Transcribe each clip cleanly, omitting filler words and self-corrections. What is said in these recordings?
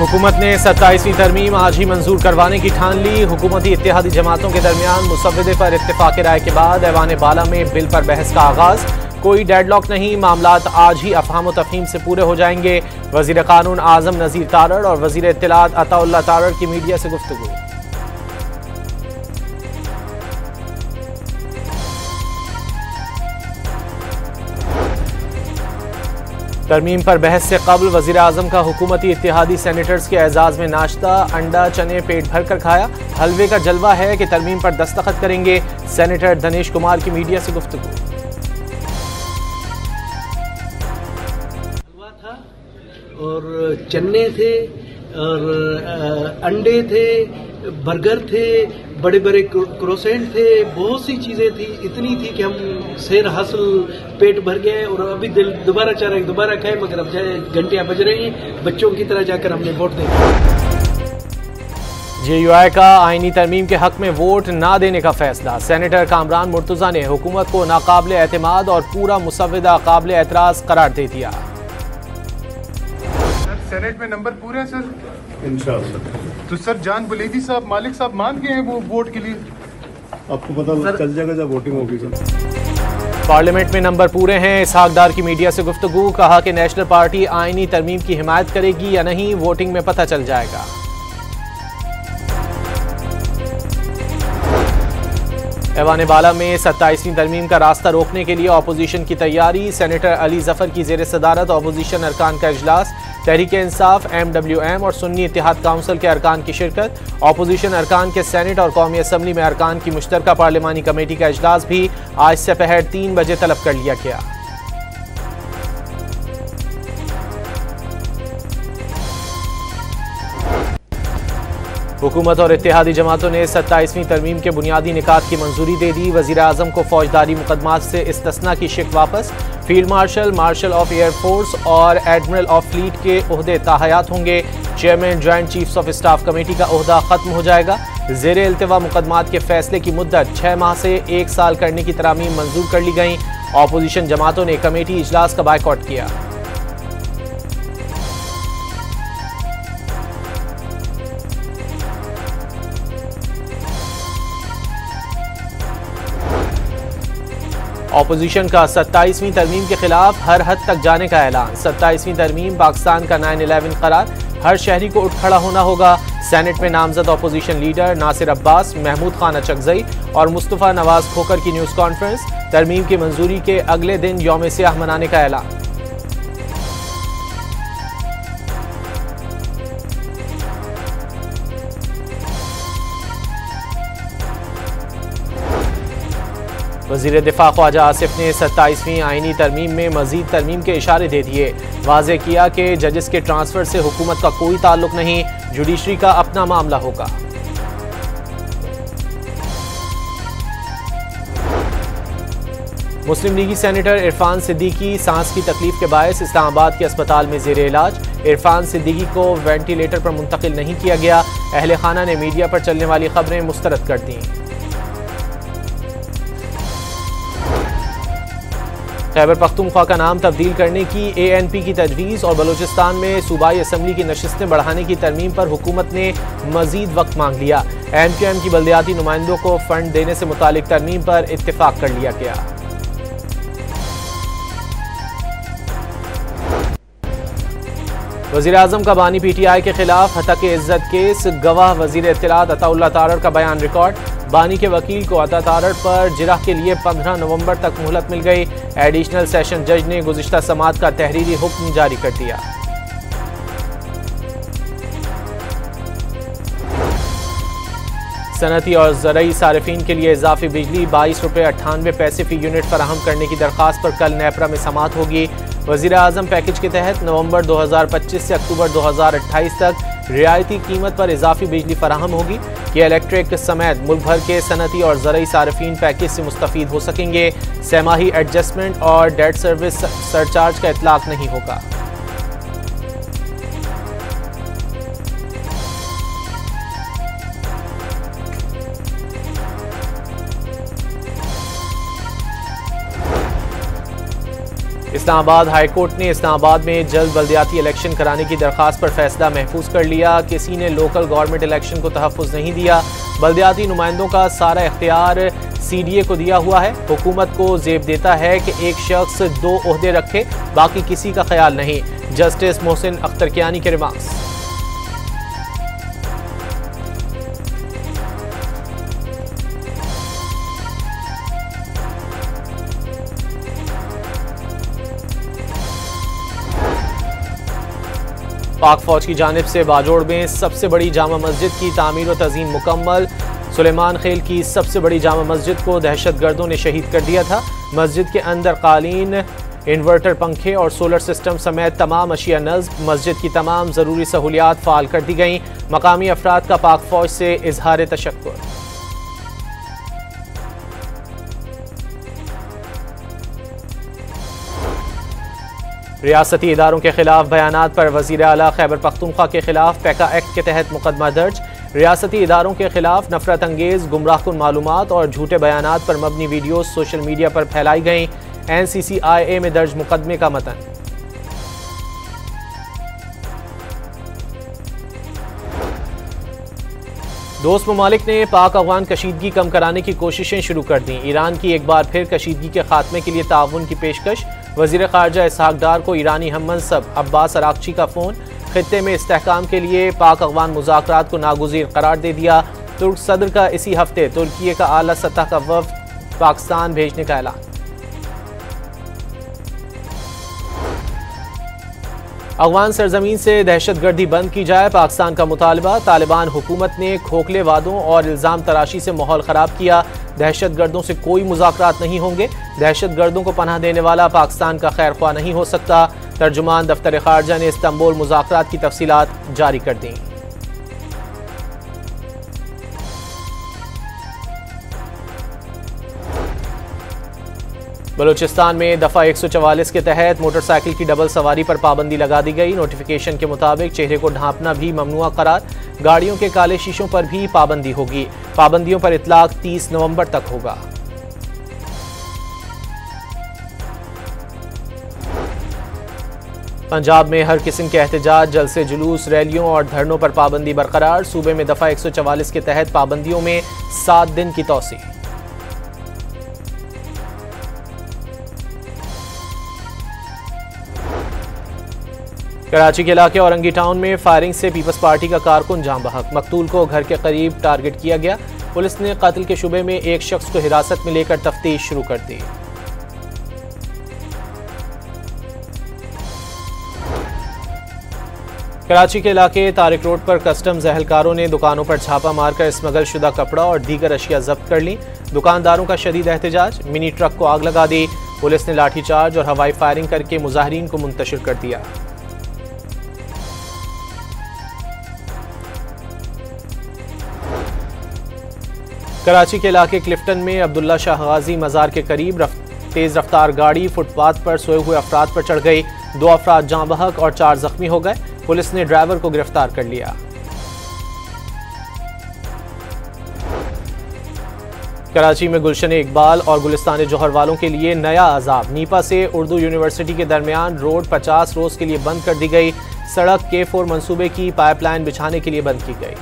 हुकूमत ने 27वीं तरमीम आज ही मंजूर करवाने की ठान ली। हुकूमती इत्तेहादी जमातों के दरमियान मुसव्वदे पर इत्तेफाक राय के बाद ऐवान बाला में बिल पर बहस का आगाज। कोई डेडलॉक नहीं, मामलात आज ही अफहाम व तफहीम से पूरे हो जाएंगे। वजीर कानून आजम नज़ीर तारड़ और वजीर इत्तलात अताउल्लाह तारड़ की मीडिया से गुफ्तगू। तरमीम पर बहस से कबल वजीर आजम का हुकूमती इत्तेहादी सेनेटर्स के एजाज में नाश्ता, अंडा चने पेट भर कर खाया। हलवे का जलवा है कि तरमीम पर दस्तखत करेंगे। सेनेटर धनेश कुमार की मीडिया से गुफ्तगू। हलवा था और चने थे और अंडे थे, बर्गर थे, बड़े बड़े क्रोसेंट थे, बहुत सी चीज़ें थी। इतनी थी कि हम सेर हासिल पेट भर गए और अभी दिल दोबारा चाह रहा है दोबारा खाए, मगर अब घंटियां बज रही हैं, बच्चों की तरह जाकर हमने वोट देना। JUI का आईनी तरमीम के हक में वोट ना देने का फैसला। सेनेटर कामरान मुर्तजा ने हुकूमत को नाकाबिल एतमाद और पूरा मुसव्वदा काबिल एतराज करार दे दिया। सेनेट में नंबर पूरे हैं सर, इंशाअल्लाह। तो सर जान बुलेदी साहब, मालिक साहब मान गए हैं वो वोट के लिए? आपको पता चल जाएगा जब वोटिंग होगी सर। पार्लियामेंट में नंबर पूरे हैं। इसहाक डार की मीडिया से गुफ्तगू। कहा कि नेशनल पार्टी आईनी तरमीम की हिमायत करेगी या नहीं, वोटिंग में पता चल जाएगा। ऐवान बाला में 27वीं तरमीम का रास्ता रोकने के लिए अपोजिशन की तैयारी। सेनेटर अली जफर की जेर सदारत अपोजिशन अरकान का इजलास। तहरीक इंसाफ, MWM और सुन्नी इत्तेहाद काउंसिल के अरकान की शिरकत। अपोजिशन अरकान के सेनेट और कौमी असम्बली में अरकान की मुश्तरका पार्लिमानी कमेटी का इजलास भी आज से पहर 3 बजे तलब कर लिया गया। हुकूमत और इत्तेहादी जमातों ने 27वीं तरमीम के बुनियादी निकात की मंजूरी दे दी। वजीर आजम को फौजदारी मुकदमात से इस्तिस्ना की शिक वापस। Field marshal, marshal of air force और एडमिरल ऑफ फ्लीट के ओहदे ताहयात होंगे। Chairman joint chiefs of staff committee का ओहदा खत्म हो जाएगा। जेर इल्तिवा मुकदमात के फैसले की मुद्दत 6 माह से 1 साल करने की तरामीम मंजूर कर ली गई। अपोजिशन जमातों ने कमेटी इजलास का बायकॉट किया। अपोजिशन का 27वीं तरमीम के खिलाफ हर हद तक जाने का ऐलान। 27वीं तरमीम पाकिस्तान का 9/11 करार। हर शहरी को उठ खड़ा होना होगा। सेनेट में नामजद अपोजिशन लीडर नासिर अब्बास, महमूद खान अचकजई और मुस्तफ़ा नवाज खोकर की न्यूज़ कॉन्फ्रेंस। तरमीम की मंजूरी के अगले दिन यौम सियाह मनाने का ऐलान। वज़ीर दिफा ख्वाजा आसिफ ने 27वीं आईनी तरमीम में मजीद तरमीम के इशारे दे दिए। वाज़े किया कि जजेस के ट्रांसफर से हुकूमत का कोई ताल्लुक नहीं, जुडिशरी का अपना मामला होगा। मुस्लिम लीगी सेनेटर इरफान सिद्दीकी सांस की तकलीफ के बायस इस्लामाबाद के अस्पताल में जेर इलाज। इरफान सिद्दीकी को वेंटिलेटर पर मुंतकिल नहीं किया गया। अहले खाना ने मीडिया पर चलने वाली खबरें मुस्तरद कर दी। खैबर पख्तूनख्वा का नाम तब्दील करने की ANP की तजवीज़ और बलूचिस्तान में सूबाई असम्बली की नशिस्तें बढ़ाने की तरमीम पर हुकूमत ने मजीद वक्त मांग लिया। MQM की बल्दियाती नुमाइंदों को फंड देने से मुतालिक तरमीम पर इत्तेफाक कर लिया गया। वज़ीर आज़म का बानी PTI के खिलाफ हतक इज्जत केस। गवाह वज़ीर इत्तलात अताउल्लाह तारड़ का बयान रिकॉर्ड। बानी के वकील को अता तारड़ पर जिरह के लिए 15 नवंबर तक मोहलत मिल गई। एडिशनल सेशन जज ने गुज़िश्ता समात का तहरीरी हुक्म जारी कर दिया। सनती और ज़रई सारिफीन के लिए इजाफी बिजली 22 रुपये 98 पैसे फी यूनिट फराहम करने की दरख्वास्त पर कल नेपरा में समात होगी। वज़ीर आज़म पैकेज के तहत नवंबर 2025 से अक्टूबर 2028 तक रियायती कीमत पर इजाफी बिजली फराहम होगी कि इलेक्ट्रिक समेत मुल्क भर के सनती और ज़रई सारिफीन पैकेज से मुस्तफ़ीद हो सकेंगे। सहमाही एडजस्टमेंट और डेट सर्विस सरचार्ज का इतलाक नहीं होगा। इस्लामाबाद हाई कोर्ट ने इस्लामाबाद में जल्द बल्दियाती इलेक्शन कराने की दरख्वास्त पर फैसला महफूज कर लिया। किसी ने लोकल गवर्नमेंट इलेक्शन को तहफ़्फ़ुज़ नहीं दिया। बल्दियाती नुमाइंदों का सारा इख्तियार CDA को दिया हुआ है। हुकूमत को ज़ेब देता है कि एक शख्स 2 ओहदे रखे, बाकी किसी का ख्याल नहीं। जस्टिस मोहसिन अख्तरकियानी के रिमार्क्स। पाक फौज की जानिब से बाजोड़ में सबसे बड़ी जामा मस्जिद की तामीर व तज़ीन मुकम्मल। सुलेमान खेल की सबसे बड़ी जामा मस्जिद को दहशतगर्दों ने शहीद कर दिया था। मस्जिद के अंदर कालीन, इन्वर्टर, पंखे और सोलर सिस्टम समेत तमाम अशिया नस्ब। मस्जिद की तमाम ज़रूरी सहूलियात फ़ाल कर दी गईं। मकामी अफराद का पाक फौज से इजहार तशक्कुर। रियासती इदारों के खिलाफ बयानात पर वज़ीर आला खैबर पख्तूनख्वा के खिलाफ पैका एक्ट के तहत मुकदमा दर्ज। रियासती इदारों के खिलाफ नफरत अंगेज, गुमराहकुन मालूमात और झूठे बयानात पर मबनी वीडियो सोशल मीडिया पर फैलाई गईं। NCCIA में दर्ज मुकदमे का मतन। दोस्त ममालिक ने पाक अफगान कशीदगी कम कराने की कोशिशें शुरू कर दी। ईरान की एक बार फिर कशीदगी के खात्मे के लिए ताउन की पेशकश। वज़ीर ख़ारजा इसहाक डार को ईरानी हम मनसब अब्बास अरागची का फ़ोन। खित्ते में इस्तेहकाम के लिए पाक अफगान मुज़ाकरात को नागुज़ीर करार दे दिया। तुर्क सदर का इसी हफ्ते तुर्की का आला सतह का वफ़द पाकिस्तान भेजने का ऐलान। अफगान सरजमीन से दहशतगर्दी बंद की जाए, पाकिस्तान का मुतालबा। तालिबान हुकूमत ने खोखले वादों और इल्ज़ाम तराशी से माहौल ख़राब किया। दहशतगर्दों से कोई मुज़ाकरात नहीं होंगे। दहशतगर्दों को पनाह देने वाला पाकिस्तान का खैर ख्वाह नहीं हो सकता। तर्जुमान दफ्तर खारजा ने इस्तांबुल मुज़ाकरात की तफसीलात जारी कर दी। बलूचिस्तान में दफ़ा 144 के तहत मोटरसाइकिल की डबल सवारी पर पाबंदी लगा दी गई। नोटिफिकेशन के मुताबिक चेहरे को ढांपना भी ममनुआ करार। गाड़ियों के काले शीशों पर भी पाबंदी होगी। पाबंदियों पर इतलाक 30 नवंबर तक होगा। पंजाब में हर किस्म के एहतजाज, जलसे, जुलूस, रैलियों और धरनों पर पाबंदी बरकरार। सूबे में दफ़ा 144 के तहत पाबंदियों में 7 दिन की तौसी। कराची के इलाके औरंगी टाउन में फायरिंग से पीपल्स पार्टी का कारकुन जाम बहक। मकतूल को घर के करीब टारगेट किया गया। पुलिस ने कत्ल के शुबे में एक शख्स को हिरासत में लेकर तफ्तीश शुरू कर दी। कराची के इलाके तारिक रोड पर कस्टम्स एहलकारों ने दुकानों पर छापा मारकर स्मगल शुदा कपड़ा और दीगर अशिया जब्त कर ली। दुकानदारों का शदीद एहतजाज, मिनी ट्रक को आग लगा दी। पुलिस ने लाठीचार्ज और हवाई फायरिंग करके मुजाहिरीन को मुंतशिर कर दिया। कराची के इलाके क्लिफ्टन में अब्दुल्ला शाह गाजी मज़ार के करीब तेज रफ्तार गाड़ी फुटपाथ पर सोए हुए अफराद पर चढ़ गई। 2 अफराद जाँ बहक और 4 जख्मी हो गए। पुलिस ने ड्राइवर को गिरफ्तार कर लिया। कराची में गुलशन इकबाल और गुलिस्तान जौहर वालों के लिए नया अजाब। नीपा से उर्दू यूनिवर्सिटी के दरमियान रोड 50 रोज के लिए बंद कर दी गई। सड़क K4 मंसूबे की पाइपलाइन बिछाने के लिए बंद की गई।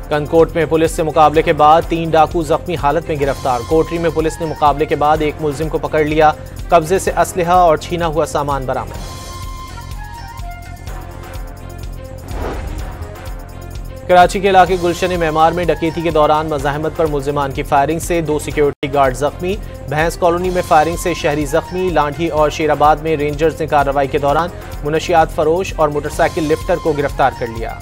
कनकोट में पुलिस से मुकाबले के बाद 3 डाकू जख्मी हालत में गिरफ्तार। कोटरी में पुलिस ने मुकाबले के बाद एक मुलजिम को पकड़ लिया। कब्जे से असलहा और छीना हुआ सामान बरामद। कराची के इलाके गुलशन मेमार में डकैती के दौरान मज़ाहमत पर मुलजिमान की फायरिंग से 2 सिक्योरिटी गार्ड जख्मी। भैंस कॉलोनी में फायरिंग से शहरी जख्मी। लांढी और शेराबाद में रेंजर्स ने कार्रवाई के दौरान मुनशियात फरोश और मोटरसाइकिल लिफ्टर को गिरफ्तार कर लिया।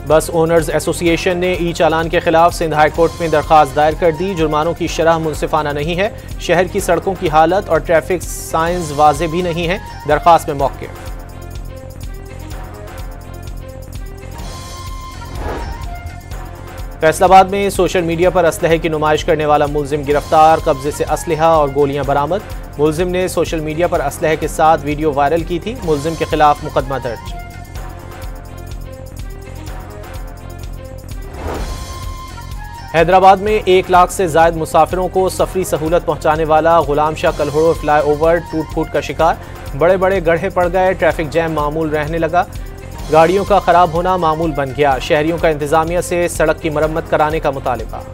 बस ओनर्स एसोसिएशन ने ई चालान के खिलाफ सिंध हाई कोर्ट में दरखास्त दायर कर दी। जुर्मानों की शरह मुनसिफाना नहीं है। शहर की सड़कों की हालत और ट्रैफिक साइंस वाज़े भी नहीं है। दरखास्त में मौक़िफ़। फैसलाबाद में सोशल मीडिया पर असलहे की नुमाइश करने वाला मुलजिम गिरफ्तार। कब्जे से असलहा और गोलियां बरामद। मुलजिम ने सोशल मीडिया पर असलहे के साथ वीडियो वायरल की थी। मुलजिम के खिलाफ मुकदमा दर्ज। हैदराबाद में 1 लाख से ज्यादा मुसाफिरों को सफरी सहूलत पहुंचाने वाला गुलाम शाह कलहड़ो फ्लाईओवर टूट फूट का शिकार। बड़े बड़े गड्ढे पड़ गए, ट्रैफिक जैम मामूल रहने लगा, गाड़ियों का खराब होना मामूल बन गया। शहरियों का इंतजामिया से सड़क की मरम्मत कराने का मुतालिबा।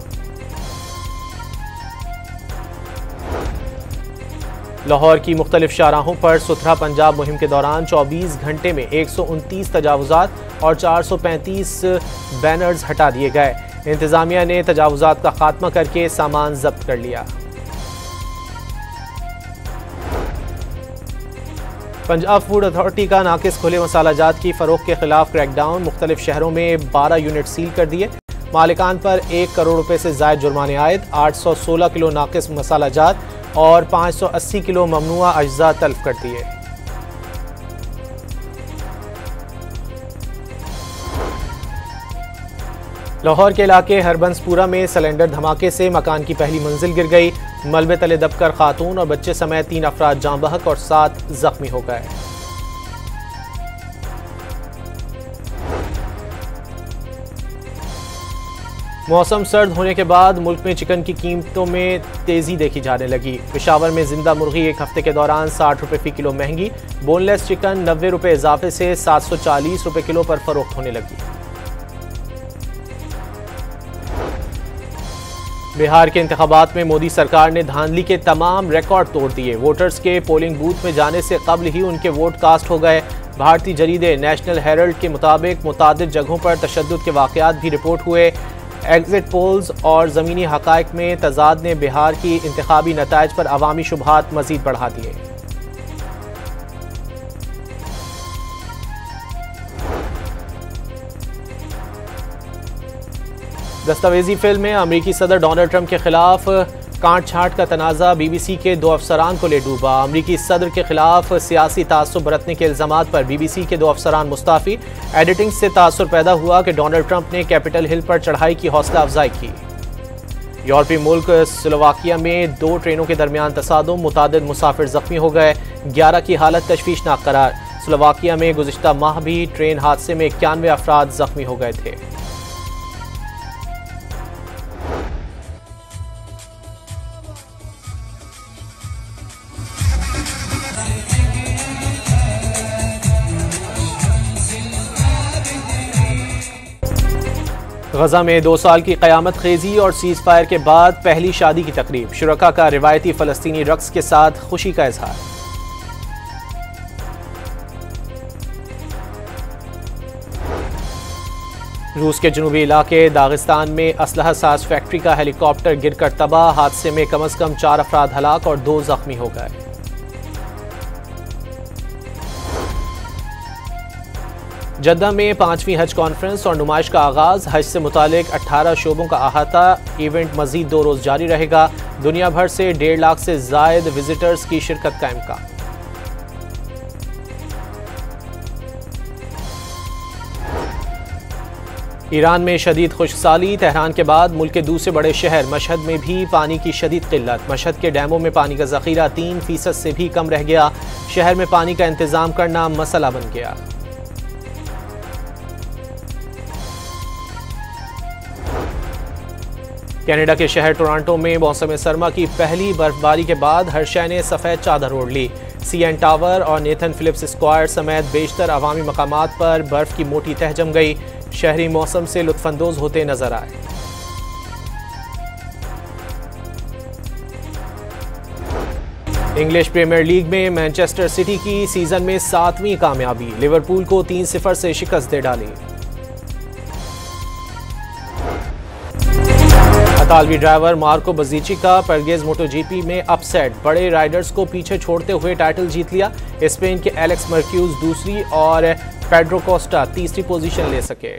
लाहौर की मुख्तलिफ शाहराहों पर सुथरा पंजाब मुहिम के दौरान 24 घंटे में 129 तजावुजात और 435 बैनर्स हटा दिए गए। इंतजामिया ने तजावुजात का खात्मा करके सामान जब्त कर लिया। पंजाब फूड अथॉरिटी का नाकिस खुले मसाला जात की फरोख्त के खिलाफ क्रैकडाउन। मुख्तलिफ शहरों में 12 यूनिट सील कर दिए। मालिकान पर 1 करोड़ रुपए से ज्यादा जुर्माने आयद। 816 किलो नाकिस मसाला जात और 580 किलो ममनुआ अज्जा तल्फ कर दिए। लाहौर के इलाके हरबंसपुरा में सिलेंडर धमाके से मकान की पहली मंजिल गिर गई। मलबे तले दबकर खातून और बच्चे समेत 3 अफराद जाँ बहक और 7 जख्मी हो गए। मौसम सर्द होने के बाद मुल्क में चिकन की कीमतों में तेजी देखी जाने लगी। पेशावर में जिंदा मुर्गी 1 हफ्ते के दौरान 60 रुपए फी किलो महंगी। बोनलेस चिकन 90 रुपए इजाफे से 740 रुपए किलो पर फरोख्त होने लगी। बिहार के इंतखाबात में मोदी सरकार ने धांधली के तमाम रिकॉर्ड तोड़ दिए। वोटर्स के पोलिंग बूथ में जाने से कबल ही उनके वोट कास्ट हो गए। भारतीय जरीदे नेशनल हेरल्ड के मुताबिक मुतादिद जगहों पर तशद्दुद के वाकयात भी रिपोर्ट हुए। एग्जिट पोल्स और ज़मीनी हक़ाइक़ में तज़ाद ने बिहार की इंतखाबी नताइज पर अवामी शुबहात मज़ीद बढ़ा दिए। दस्तावेजी फिल्म में अमेरिकी सदर डोनाल्ड ट्रंप के खिलाफ कांट छांट का तनाज़ा बीबीसी के 2 अफसरान को ले डूबा। अमेरिकी सदर के खिलाफ सियासी तासुब बरतने के इल्ज़ामात पर बीबीसी के 2 अफसरान मुस्ताफ़ी। एडिटिंग से तासुर पैदा हुआ कि डोनाल्ड ट्रंप ने कैपिटल हिल पर चढ़ाई की हौसला अफजाई की। यूरोपीय मुल्क स्लोवाकिया में 2 ट्रेनों के दरमियान तसादुम, मुतादिद मुसाफिर जख्मी हो गए। 11 की हालत तशवीशनाक करार। स्लोवाकिया में गुज़िश्ता माह भी ट्रेन हादसे में 91 अफराद जख्मी हो गए थे। गजा में 2 साल की क़यामत खेजी और सीज़ फायर के बाद पहली शादी की तकरीब। शुरका का रिवायती फ़लस्तीनी रक्स के साथ खुशी का इजहार। रूस के जनूबी इलाके दागिस्तान में असलहा साज फैक्ट्री का हेलीकॉप्टर गिरकर तबाह। हादसे में कम से कम 4 अफराद हलाक और 2 जख्मी हो गए। जद्दा में 5वीं हज कॉन्फ्रेंस और नुमाइश का आगाज। हज से मुतालिक 18 शोबों का अहाता। इवेंट मजीद 2 रोज जारी रहेगा। दुनिया भर से 1.5 लाख से जायद विजिटर्स की शिरकत का इम्कान। ईरान में शदीद खुश्कसाली। तेहरान के बाद मुल्क के दूसरे बड़े शहर मशहद में भी पानी की शदीद किल्लत। मशहद के डैमों में पानी का जखीरा 3% से भी कम रह गया। शहर में पानी का इंतजाम करना मसला बन गया। कनाडा के शहर टोरंटो में मौसम सरमा की पहली बर्फबारी के बाद हर शय ने सफ़ेद चादर ओढ़ ली। सीएन टावर और नेथन फिलिप्स स्क्वायर समेत बेशतर अवामी मकामात पर बर्फ की मोटी तह जम गई। शहरी मौसम से लुत्फानंदोज होते नजर आए। इंग्लिश प्रीमियर लीग में मैनचेस्टर सिटी की सीजन में 7वीं कामयाबी। लिवरपूल को 3-0 से शिकस्त दे डाली। इतालवी ड्राइवर मार्को बजीची का परगेज मोटोजीपी में अपसेट। बड़े राइडर्स को पीछे छोड़ते हुए टाइटल जीत लिया। स्पेन के एलेक्स मर्क्यूज दूसरी और पेड्रो कोस्टा तीसरी पोजीशन ले सके।